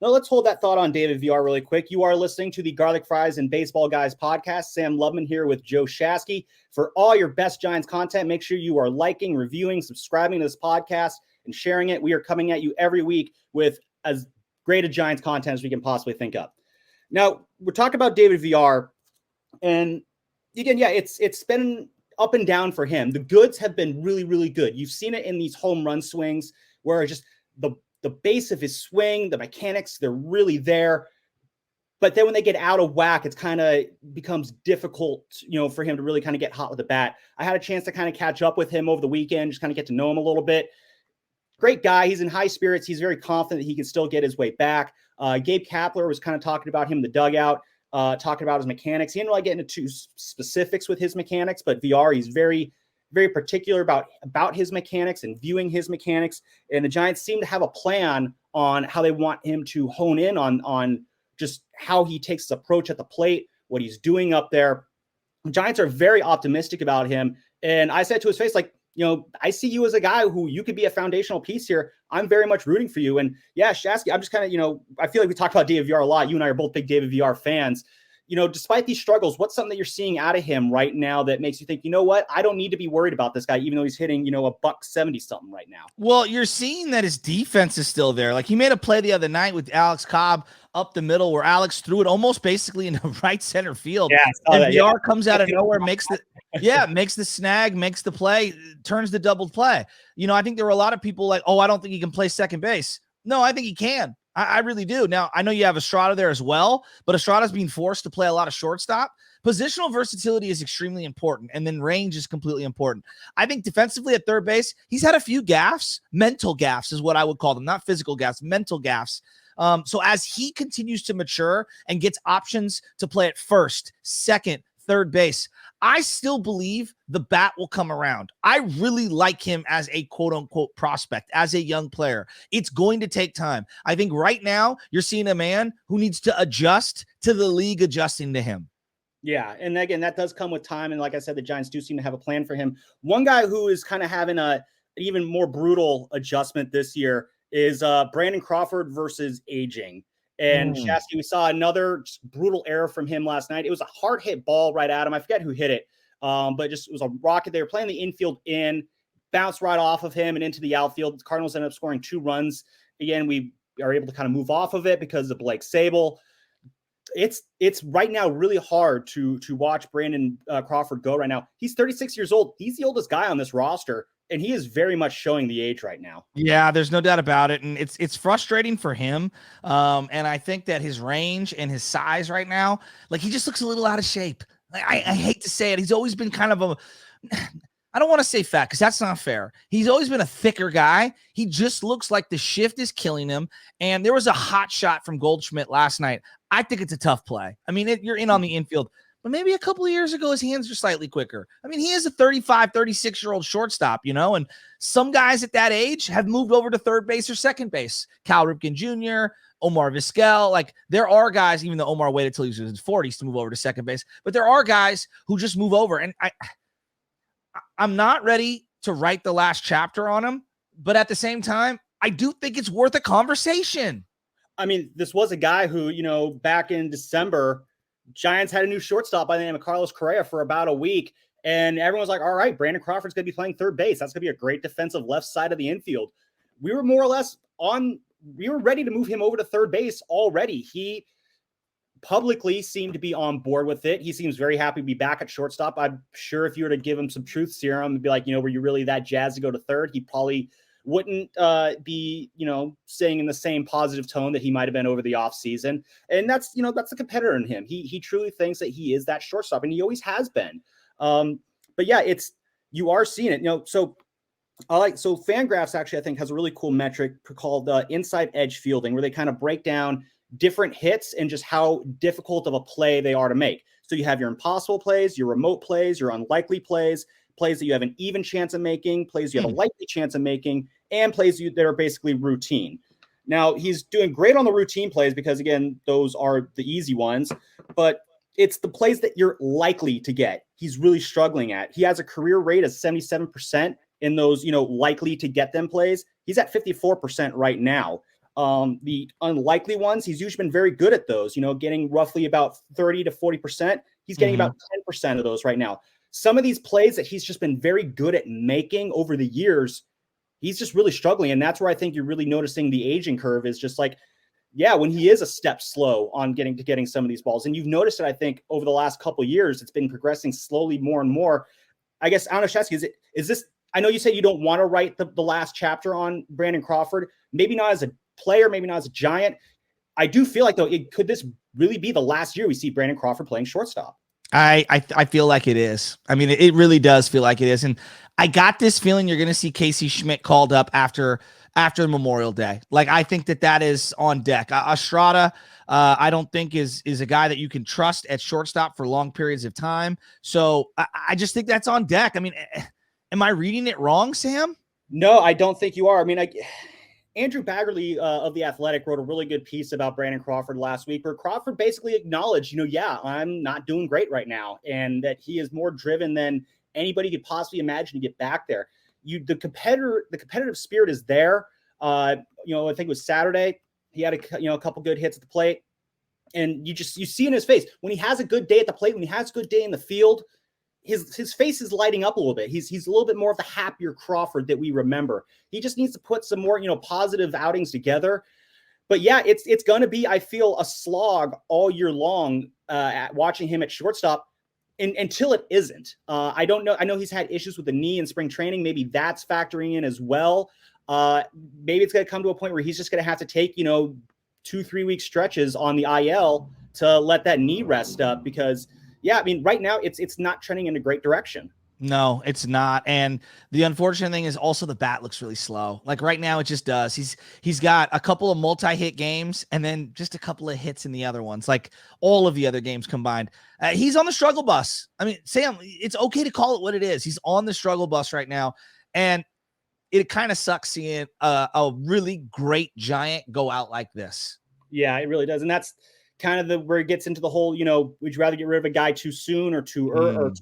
No, let's hold that thought on David Villar really quick. You are listening to the Garlic Fries and Baseball Guys podcast. Sam Lubman here with Joe Shasky. For all your best Giants content, make sure you are liking, reviewing, subscribing to this podcast, and sharing it. We are coming at you every week with as great a Giants content as we can possibly think of. Now, we're talking about David Villar, and again, it's been up and down for him. The goods have been really, really good. You've seen it in these home run swings where just the base of his swing, the mechanics, they're really there. But then when they get out of whack, it's kind of becomes difficult, for him to really kind of get hot with the bat. I had a chance to kind of catch up with him over the weekend, just kind of get to know him a little bit. Great guy. He's in high spirits. He's very confident that he can still get his way back. Gabe Kapler was kind of talking about him in the dugout, talking about his mechanics. He didn't really get into specifics with his mechanics, but Villar, he's very, very particular about his mechanics and viewing his mechanics. And the Giants seem to have a plan on how they want him to hone in on just how he takes his approach at the plate, what he's doing up there. The Giants are very optimistic about him. And I said to his face, I see you as a guy who you could be a foundational piece here. I'm very much rooting for you. And yeah, Shasky, I'm just kind of, I feel like we talked about David Villar a lot. You and I are both big David Villar fans. Despite these struggles, what's something that you're seeing out of him right now that makes you think, you know what, I don't need to be worried about this guy, even though he's hitting, $170 something right now? Well, you're seeing that his defense is still there. Like he made a play the other night with Alex Cobb up the middle where Alex threw it almost basically in the right center field. Yeah, and Villar comes out of nowhere, makes the snag, makes the play, turns the double play. I think there were a lot of people like, oh, I don't think he can play second base. No, I think he can. I really do. Now, I know you have Estrada there as well, but Estrada's being forced to play a lot of shortstop. Positional versatility is extremely important, and then range is completely important. I think defensively at third base, he's had a few gaffes. Mental gaffes is what I would call them, not physical gaffes, mental gaffes. So as he continues to mature and gets options to play at first, second, third base, I still believe the bat will come around. I really like him as a quote unquote prospect, as a young player. It's going to take time. I think right now you're seeing a man who needs to adjust to the league adjusting to him. Yeah. And again, that does come with time. And like I said, the Giants do seem to have a plan for him. One guy who is kind of having an even more brutal adjustment this year is Brandon Crawford versus aging. And Shasky, we saw another brutal error from him last night. It was a hard hit ball right at him. I forget who hit it, but it was a rocket. They were playing the infield bounced right off of him and into the outfield. The Cardinals ended up scoring 2 runs. Again, we are able to kind of move off of it because of Blake Sable. It's right now really hard to watch Brandon Crawford go right now. He's 36 years old. He's the oldest guy on this roster. And he is very much showing the age right now. Yeah, there's no doubt about it. And it's frustrating for him. And I think that his range and his size right now, like he just looks a little out of shape. I hate to say it. He's always been kind of I don't want to say fat because that's not fair. He's always been a thicker guy. He just looks like the shift is killing him. And there was a hot shot from Goldschmidt last night. I think it's a tough play. I mean, you're in on the infield. But maybe a couple of years ago, his hands are slightly quicker. I mean, he is a 35, 36-year-old shortstop, and some guys at that age have moved over to third base or second base. Cal Ripken Jr., Omar Vizquel. Like, there are guys, even though Omar waited till he was in his 40s to move over to second base, but there are guys who just move over. And I'm not ready to write the last chapter on him, but at the same time, I do think it's worth a conversation. I mean, this was a guy who, back in December, Giants had a new shortstop by the name of Carlos Correa for about a week. And everyone's like, all right, Brandon Crawford's going to be playing third base. That's going to be a great defensive left side of the infield. We were more or less we were ready to move him over to third base already. He publicly seemed to be on board with it. He seems very happy to be back at shortstop. I'm sure if you were to give him some truth serum and be like, were you really that jazzed to go to third? He probably wouldn't be, saying in the same positive tone that he might have been over the offseason. And that's a competitor in him. He truly thinks that he is that shortstop, and he always has been. But yeah, you are seeing it, so Fangraphs actually, I think, has a really cool metric called inside edge fielding, where they kind of break down different hits and just how difficult of a play they are to make. So you have your impossible plays, your remote plays, your unlikely plays that you have an even chance of making, plays you have a likely chance of making, and plays that are basically routine. Now, he's doing great on the routine plays because, again, those are the easy ones, but it's the plays that you're likely to get he's really struggling at. He has a career rate of 77% in those, likely to get them plays. He's at 54% right now. The unlikely ones, he's usually been very good at those, getting roughly about 30 to 40%. He's getting about 10% of those right now. Some of these plays that he's just been very good at making over the years, he's just really struggling. And that's where I think you're really noticing the aging curve is just like, yeah, when he is a step slow on getting some of these balls. And you've noticed it, I think, over the last couple of years, it's been progressing slowly more and more. I guess, I don't know, Shesky, is this, I know you said you don't want to write the last chapter on Brandon Crawford, maybe not as a player, maybe not as a Giant. I do feel like, though, could this really be the last year we see Brandon Crawford playing shortstop? I feel like it is. I mean, it really does feel like it is. And I got this feeling you're going to see Casey Schmidt called up after Memorial Day. Like, I think that is on deck. Estrada, I don't think is a guy that you can trust at shortstop for long periods of time. So I just think that's on deck. I mean, am I reading it wrong, Sam? No, I don't think you are. I mean, Andrew Baggerly of The Athletic wrote a really good piece about Brandon Crawford last week, where Crawford basically acknowledged, yeah, I'm not doing great right now, and that he is more driven than anybody could possibly imagine to get back there. The competitive spirit is there. I think it was Saturday. He had a couple good hits at the plate, and you see in his face when he has a good day at the plate, when he has a good day in the field, his face is lighting up a little bit. He's a little bit more of the happier Crawford that we remember. He just needs to put some more, positive outings together. But yeah, it's going to be, I feel, a slog all year long at watching him at shortstop until it isn't. I don't know. I know he's had issues with the knee in spring training. Maybe that's factoring in as well. Maybe it's going to come to a point where he's just going to have to take, 2-3 week stretches on the IL to let that knee rest up, because yeah, I mean, right now it's not trending in a great direction. No, it's not. And the unfortunate thing is also the bat looks really slow. Like right now, it just does. He's got a couple of multi-hit games and then just a couple of hits in the other ones, like all of the other games combined. He's on the struggle bus. I mean, Sam, it's okay to call it what it is. He's on the struggle bus right now. And it kind of sucks seeing a really great Giant go out like this. Yeah, it really does. And that's kind of where it gets into the whole, would you rather get rid of a guy too soon or too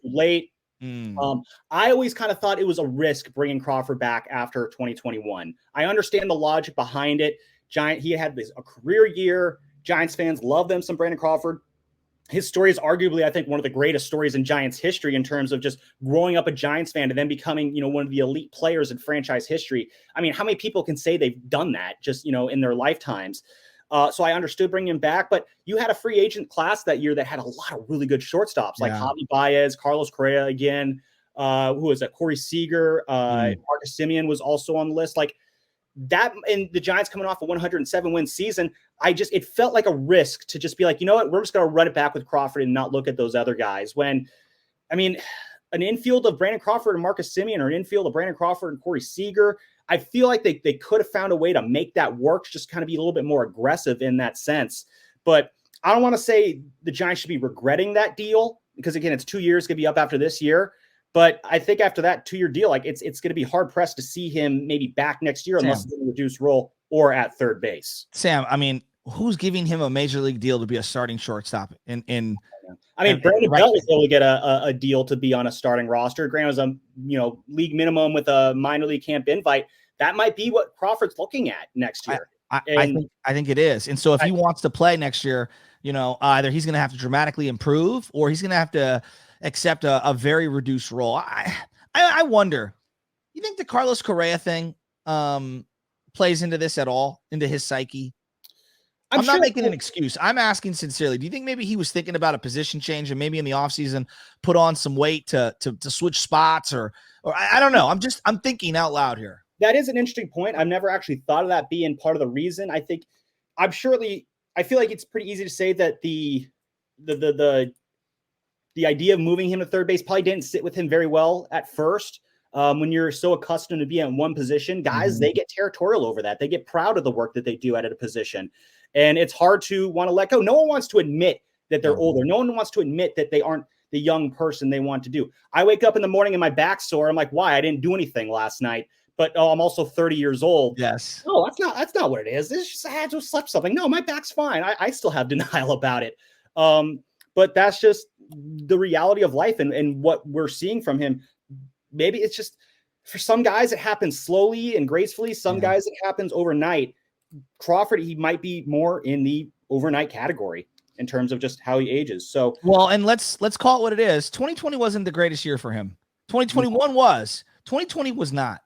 late? I always kind of thought it was a risk bringing Crawford back after 2021. I understand the logic behind it. He had a career year. Giants fans love them some Brandon Crawford. His story is arguably, I think, one of the greatest stories in Giants history in terms of just growing up a Giants fan and then becoming, one of the elite players in franchise history. I mean, how many people can say they've done that just, in their lifetimes? So I understood bringing him back, but you had a free agent class that year that had a lot of really good shortstops, like Javi Baez, Carlos Correa again, who was it? Corey Seager, Marcus Semien was also on the list. Like that, and the Giants coming off a 107-win season, it felt like a risk to just be like, you know what, we're just going to run it back with Crawford and not look at those other guys. When, I mean, an infield of Brandon Crawford and Marcus Semien, or an infield of Brandon Crawford and Corey Seager, I feel like they could have found a way to make that work, just kind of be a little bit more aggressive in that sense. But I don't want to say the Giants should be regretting that deal, because again, it's 2 years, going to be up after this year. But I think after that 2-year deal, like it's going to be hard pressed to see him maybe back next year, unless it's in a reduced role or at third base. Sam, I mean, who's giving him a major league deal to be a starting shortstop Brandon Belt was able to get a deal to be on a starting roster. Granted, it was a league minimum with a minor league camp invite. That might be what Crawford's looking at next year. I think it is. And so if he wants to play next year, either he's going to have to dramatically improve, or he's going to have to accept a very reduced role. I wonder, you think the Carlos Correa thing plays into this at all, into his psyche? I'm not making an excuse. I'm asking sincerely. Do you think maybe he was thinking about a position change and maybe in the offseason put on some weight to switch spots, or I don't know. I'm thinking out loud here. That is an interesting point. I've never actually thought of that being part of the reason. I feel like it's pretty easy to say that the idea of moving him to third base probably didn't sit with him very well at first. When you're so accustomed to being in one position, guys, they get territorial over that. They get proud of the work that they do at a position. And it's hard to want to let go. No one wants to admit that they're older. No one wants to admit that they aren't the young person they want to do. I wake up in the morning and my back's sore. I'm like, why? I didn't do anything last night. But I'm also 30 years old. Yes. No, that's not what it is. It's just I had to have slept something. No, my back's fine. I still have denial about it. But that's just the reality of life and what we're seeing from him. Maybe it's just, for some guys, it happens slowly and gracefully. Some guys, it happens overnight. Crawford, he might be more in the overnight category in terms of just how he ages. So, well, and let's call it what it is. 2020 wasn't the greatest year for him. 2021 was. 2020 was not.